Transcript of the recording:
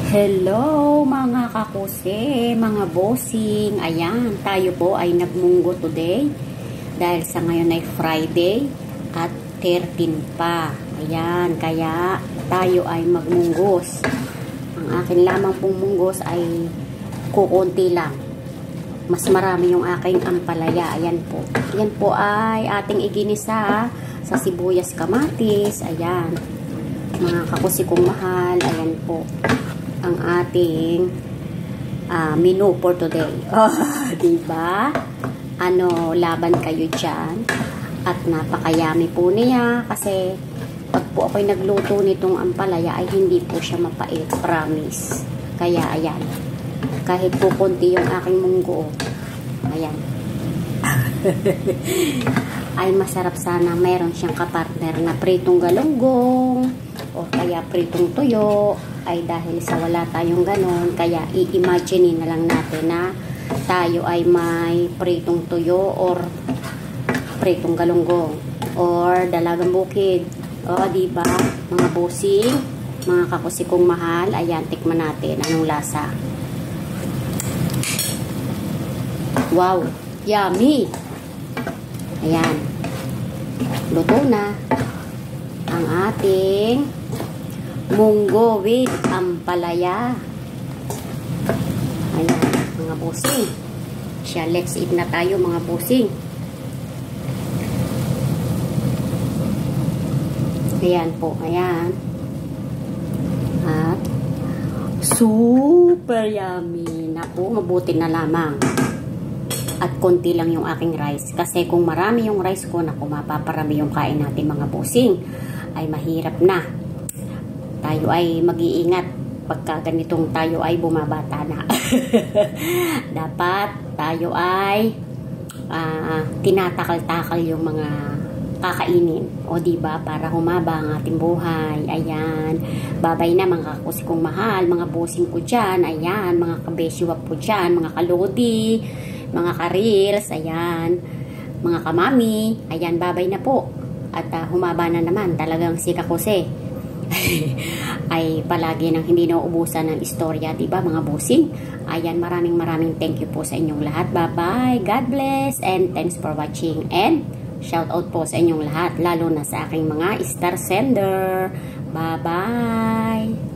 Hello mga kakuse, mga bossing. Ayan, tayo po ay nagmunggo today dahil sa ngayon ay Friday at 13 pa. Ayan, kaya tayo ay magmunggos. Ang akin lamang pong munggos ay kukunti lang. Mas marami yung aking ampalaya. Ayan po. Ayan po ay ating iginisa sa sibuyas kamatis. Ayan, mga kakuse kong mahal. Ayan po ang ating menu for today. Oh, diba? Ano, laban kayo dyan. At napakayami po niya kasi pag po ako'y nagluto nitong ampalaya ay hindi po siya mapait. Promise. Kaya ayan. Kahit po konti yung aking munggo. Ayan. Ay masarap sana meron siyang kapartner na pritong galunggong o kaya pritong tuyo. Ay dahil sa wala tayong ganon, kaya i-imagine na lang natin na tayo ay may pritong tuyo or pritong galunggong or dalagang bukid. O diba mga bossing, mga kakusikong mahal. Ayan, tikman natin anong lasa. Wow, yummy. Ayan, luto na ang ating munggo with ampalaya. Ayan, mga bossing. Siya, let's eat na tayo mga bossing. Ayan po, ayan. At super yummy na po, mabuti na lamang. At konti lang yung aking rice. Kasi kung marami yung rice ko, naku, mapaparami yung kain natin mga bossing. Ay mahirap na. Tayo ay mag-iingat pagka ganitong tayo ay bumabata na. Dapat tayo ay tinatakal-takal yung mga kakainin. O diba? Para humaba ang ating buhay. Ayan. Babay na mga kakusikong mahal, mga bossing ko dyan. Ayan. Mga kabeshiwap po dyan. Mga kalodi, mga karils. Ayan. Mga kamami. Ayan. Babay na po. At humaba na naman. Talagang si kakuse ay palagi nang hindi nauubusan ng istorya, diba mga bossing? Ayan, maraming thank you po sa inyong lahat. Bye bye, God bless, and thanks for watching, and shout out po sa inyong lahat, lalo na sa aking mga star sender. Bye bye.